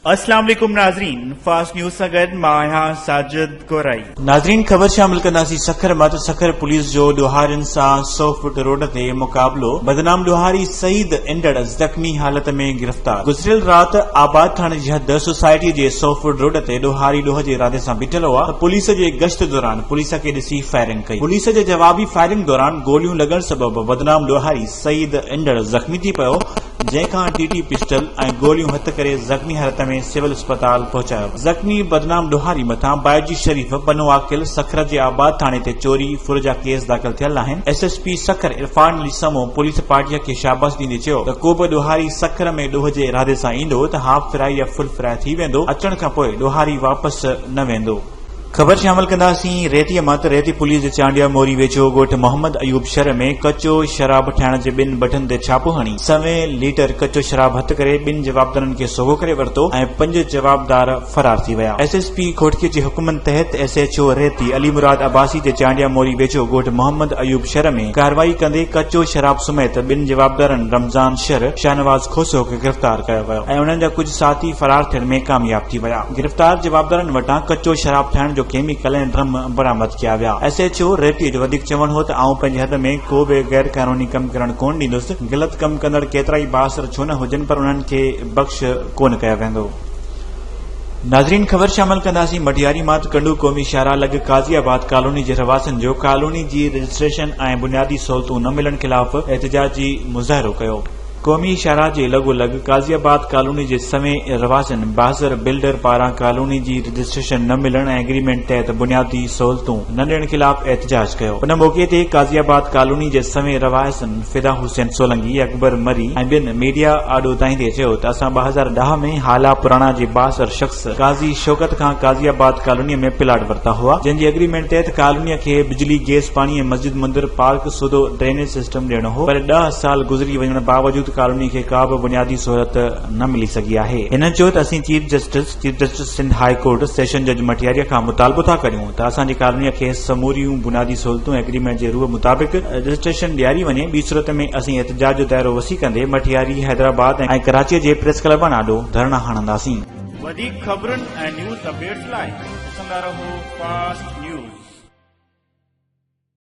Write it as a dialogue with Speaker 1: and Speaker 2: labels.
Speaker 1: अस्सलाम वालेकुम नाज़रीन, फास्ट न्यूज़ सां गॾु मां आहियां साजिद गोराई।
Speaker 2: नाज़रीन ख़बर शामिल कंदासीं सखर मत सखर पुलिस जो ॾोहारियुनि सां 100 फुट रोड ते मुक़ाबिलो। बदनाम ॾोहारी सईद इंडड़ ज़ख़्मी हालत में गिरफ़्तार। गुज़िरियल राति आबाद थाणे जी हद सोसाइटी जे 100 फुट रोड ते ॾोहारी ॾोह जे इरादे सां बीठल हुआ त पुलिस जे गश्त दौरान पुलिस खे ॾिसी फायरिंग कई। पुलिस जे जवाबी फायरिंग दौरान गोलियूं लॻण सबबि बदनाम ॾोहारी सईद इंडड़ ज़ख़्मी थी पियो, जंहिंखां टीटी पिस्टल ऐं गोलियूं हथ करे ज़ख़्मी हालत में सिविल अस्पताल पहुचायो। ज़ख़्मी बदनाम ॾोहारी मथां बायजी शरीफ़ बनो आकिल सखर जे आबाद थाणे ते चोरी फुर जा केस दाख़िल थियल आहिनि। एसएसपी सखर इरफान अली समो पुलिस पार्टीअ खे शाबाश ॾींदे चयो त को बि ॾोहारी सखर में ॾोह जे इरादे सां ईंदो त हाफ फ्राई या फुल फ्राई थी वेंदो, अचण खां पोइ ॾोहारी वापसि न वेंदो। ख़बर शामिल कंदासीं रेतीअ मत रेती पुलिस जे चांडिया मोरी वेझो ॻोठ मोहम्मद अयूब शहर में कचो शराब ठाहिण जे 2 भठनि ते छापो हणी 100 लीटर कचो शराब हथ करे 2 जवाबदारनि खे सोगो करे वरितो ऐं 5 जवाबदार फरार थी विया। एसएसपी खोटकी जे हुकुमनि तहत एसएचओ रेती अली मुराद अब्बासी जे चांडिया मोरी वेझो ॻोठ मोहम्मद अयूब शहर में कार्रवाई कंदे कचो शराब समेत 2 जवाबदारनि रमज़ान शर शाहनवाज खोसो खे गिरफ़्तार कयो वियो ऐं उन्हनि जा कुझु साथी फरार थियण में कामयाब थी विया। गिरफ़्तार जवाबदारनि वटां कचो शराब ठाहिण जो केमिकल ऐं ड्रम बरामद किया विया। एसएचओ रेती जो वधीक चवण हो त आऊं पंहिंजी हद में को बि गैर कानूनी कम करण कोन ॾींदुसि। ग़लति कम कंदड़ केतिरा ई बासर छो न हुजनि, पर उन्हनि खे बख़्श कोन कयो वेंदो। नाज़रीन ख़बर शामिल कंदासीं मटियारी मात कंडू क़ौमी शाहरा लॻ काज़ियाबाद कॉलोनी जे रवासनि जो कॉलोनी जी रजिस्ट्रेशन ऐं बुनियादी सहूलतूं न मिलण ख़िलाफ़ एहतजाजी मुज़ाहिरो कयो। क़ौमी शाहरा जे लॻोलॻ काज़ियाबाद कॉलोनी जे सवें रवासन बाज़र बिल्डर पारां कॉलोनी जी रजिस्ट्रेशन न मिलण ऐं एग्रीमेंट तहत बुनियादी सहूलतूं न ॾियण ख़िलाफ़ एहतजाज कयो। उन मौक़े ते काज़ियाबाद कॉलोनी जे सवें रवासन फिदा हुसैन सोलंगी, अकबर मरी ऐं ॿियनि मीडिया आॾो ताईंदे चयो त असां 2010 में हाला पुराणा जे 62 शख़्स काज़ी शौकत खां काज़ियाबाद कॉलोनीअ में प्लाट वरिता हुआ, जंहिंजी एग्रीमेंट तहत कॉलोनीअ खे बिजली गैस पाणी ऐं मस्जिद मंदिर पार्क सूदो ड्रेनेज सिस्टम ॾियणो हो, पर 10 साल गुज़री वञण बावजूद कॉलोनी खे का बि बुनियादी सहूलियत न मिली सघी आहे। हिननि चयो त असीं chief justice Sindh high court session जज मटियारीअ खां मुतालबो था करियूं त असांजी कॉलोनीअ खे समूरियूं बुनियादी सहूलियतूं एग्रीमेंट जे रूह मुताबिक़ रजिस्ट्रेशन ॾियारी वञे। ॿी सूरत में असीं एहतजाज जो दायरो वसी कंदे मटियारी, हैदराबाद ऐं कराचीअ जे प्रेस क्लबनि आॾो धरणा हणंदासीं।
Speaker 1: वधीक ख़बरुनि ऐं न्यूज़ अपडेट्स लाइ ॾिसंदा रहो फास्ट न्यूज़।